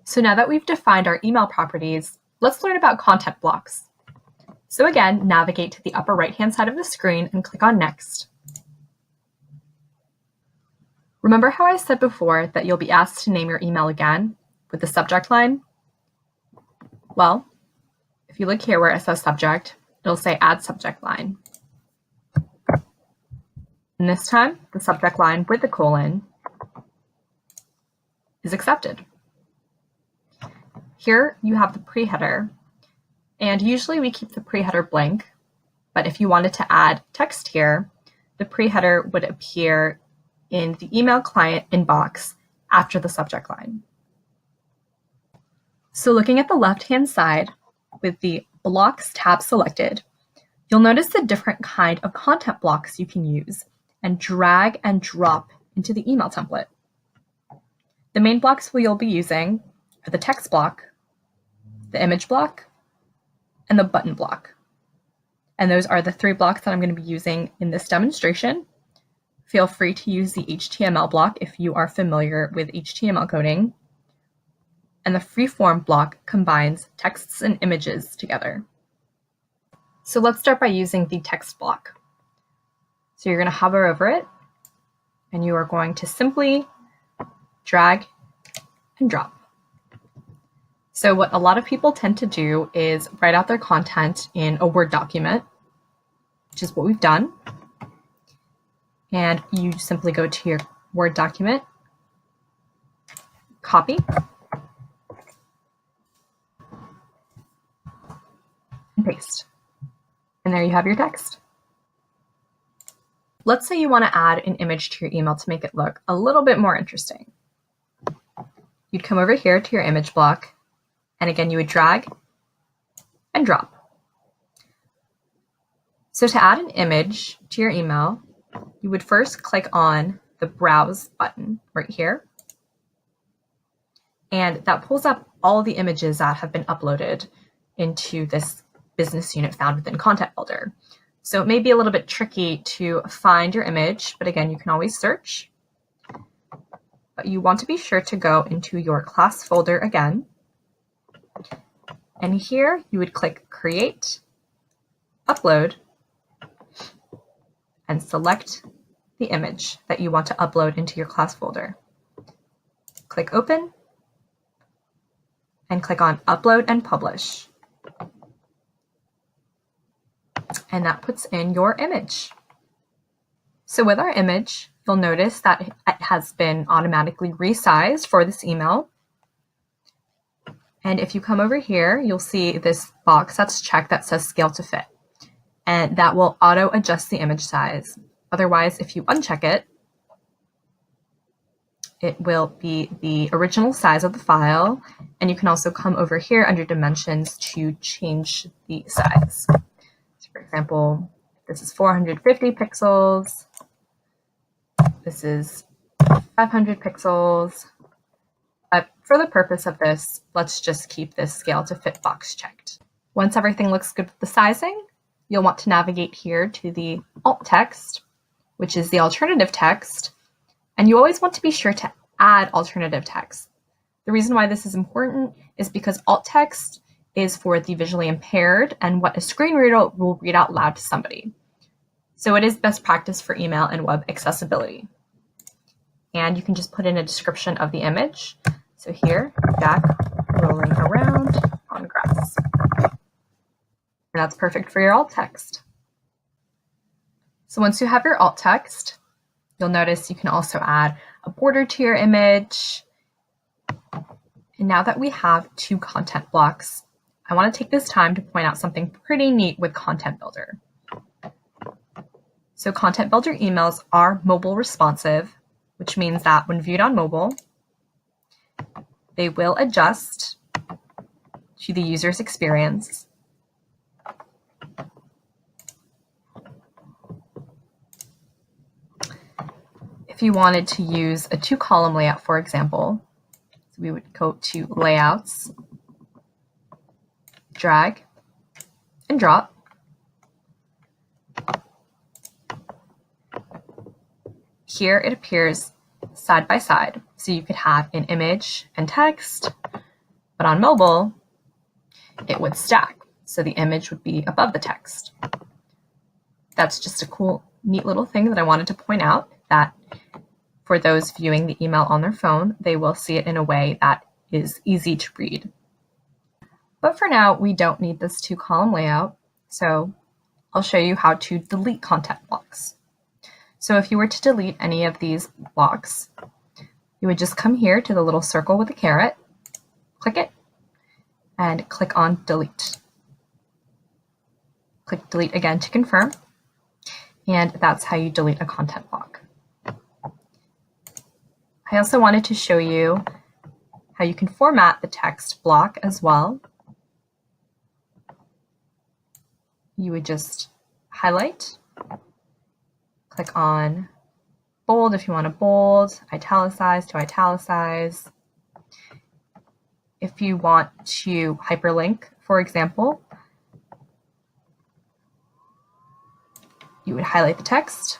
So now that we've defined our email properties, let's learn about content blocks. So again, navigate to the upper right-hand side of the screen and click on Next. Remember how I said before that you'll be asked to name your email again with the subject line? Well, if you look here where it says subject, it'll say add subject line. And this time, the subject line with the colon is accepted. Here you have the pre-header, and usually we keep the pre-header blank, but if you wanted to add text here, the pre-header would appear in the email client inbox after the subject line. So looking at the left-hand side with the Blocks tab selected, you'll notice the different kind of content blocks you can use and drag and drop into the email template. The main blocks you'll be using are the text block, the image block, and the button block. And those are the 3 blocks that I'm going to be using in this demonstration. Feel free to use the HTML block if you are familiar with HTML coding. And the freeform block combines texts and images together. So let's start by using the text block. So you're going to hover over it, and you are going to simply drag and drop. So what a lot of people tend to do is write out their content in a Word document, which is what we've done. And you simply go to your Word document, copy, and paste. And there you have your text. Let's say you want to add an image to your email to make it look a little bit more interesting. You'd come over here to your image block, and again, you would drag and drop. So to add an image to your email, you would first click on the Browse button right here. And that pulls up all the images that have been uploaded into this business unit found within Content Builder. So it may be a little bit tricky to find your image, but again, you can always search. But you want to be sure to go into your class folder again. And here you would click Create, Upload, and select the image that you want to upload into your class folder. Click Open, and click on Upload and Publish. And that puts in your image. So with our image, you'll notice that it has been automatically resized for this email. And if you come over here, you'll see this box that's checked that says Scale to Fit. And that will auto adjust the image size. Otherwise, if you uncheck it, it will be the original size of the file. And you can also come over here under Dimensions to change the size. So for example, this is 450 pixels. This is 500 pixels. But for the purpose of this, let's just keep this Scale to Fit box checked. Once everything looks good with the sizing, you'll want to navigate here to the alt text, which is the alternative text. And you always want to be sure to add alternative text. The reason why this is important is because alt text is for the visually impaired and what a screen reader will read out loud to somebody. So it is best practice for email and web accessibility. And you can just put in a description of the image. So here, Jack rolling around on grass. And that's perfect for your alt text. So once you have your alt text, you'll notice you can also add a border to your image. And now that we have 2 content blocks, I want to take this time to point out something pretty neat with Content Builder. So Content Builder emails are mobile responsive, which means that when viewed on mobile, they will adjust to the user's experience. If you wanted to use a 2-column layout, for example, so we would go to Layouts, drag, and drop. Here it appears side by side, so you could have an image and text, But on mobile, it would stack. So the image would be above the text. That's just a cool, neat little thing that I wanted to point out, that for those viewing the email on their phone, they will see it in a way that is easy to read. But for now, we don't need this 2-column layout, so I'll show you how to delete content blocks. So if you were to delete any of these blocks, you would just come here to the little circle with a caret, click it, and click on delete. Click delete again to confirm, and that's how you delete a content block. I also wanted to show you how you can format the text block as well. You would just highlight, click on bold if you want to bold, italicize to italicize. If you want to hyperlink, for example, you would highlight the text,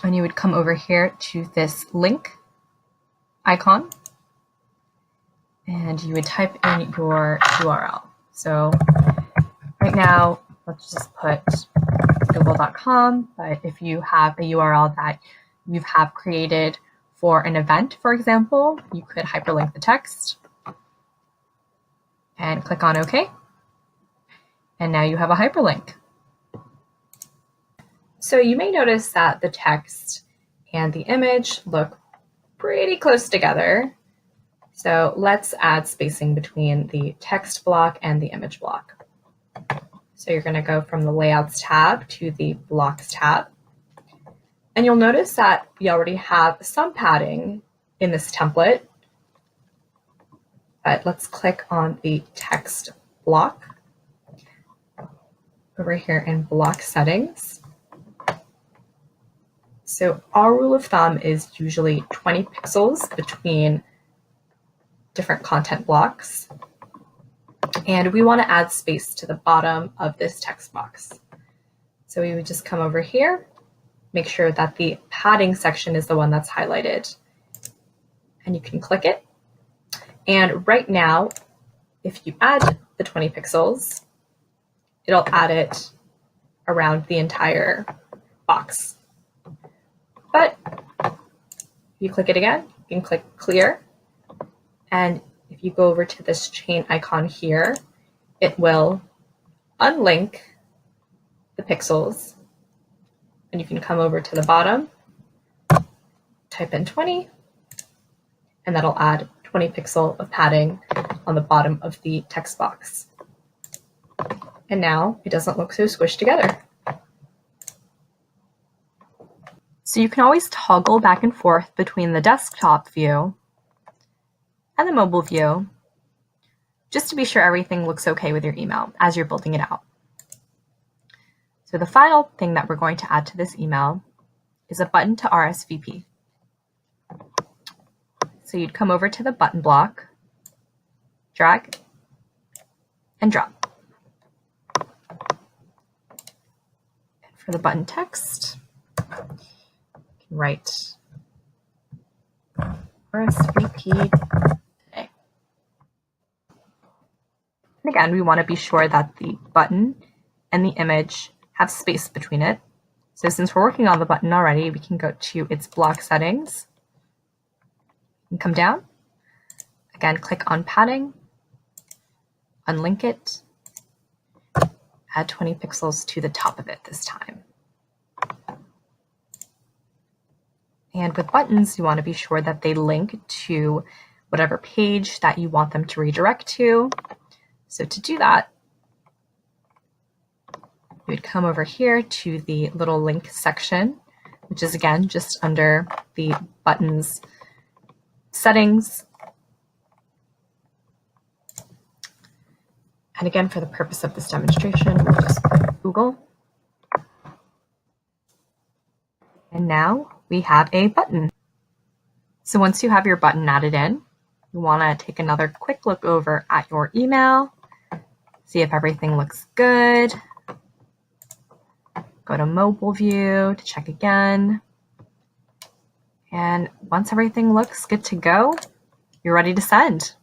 and you would come over here to this link icon, and you would type in your URL. So right now, let's just put google.com, but if you have a URL that you have created for an event, for example, you could hyperlink the text and click on OK. And now you have a hyperlink. So you may notice that the text and the image look pretty close together. So let's add spacing between the text block and the image block. So you're going to go from the Layouts tab to the Blocks tab. And you'll notice that we already have some padding in this template. But let's click on the text block over here in Block Settings. So our rule of thumb is usually 20 pixels between different content blocks. And we want to add space to the bottom of this text box. So we would just come over here, make sure that the padding section is the one that's highlighted, and you can click it. And right now, if you add the 20 pixels, it'll add it around the entire box. But if you click it again, you can click clear. And if you go over to this chain icon here, it will unlink the pixels. And you can come over to the bottom, type in 20, and that'll add 20 pixel of padding on the bottom of the text box. And now it doesn't look so squished together. So you can always toggle back and forth between the desktop view and the mobile view, just to be sure everything looks okay with your email as you're building it out. So the final thing that we're going to add to this email is a button to RSVP. So you'd come over to the button block, drag, and drop. And for the button text, you can write RSVP today. And again, we want to be sure that the button and the image have space between it. So since we're working on the button already, we can go to its block settings and come down. Again, click on padding, unlink it, add 20 pixels to the top of it this time. And with buttons, you want to be sure that they link to whatever page that you want them to redirect to. So to do that, you would come over here to the little link section, which is again just under the buttons settings. And again, for the purpose of this demonstration, we'll just put Google. And now we have a button. So once you have your button added in, you want to take another quick look over at your email, see if everything looks good. Go to mobile view to check again. And once everything looks good to go, you're ready to send.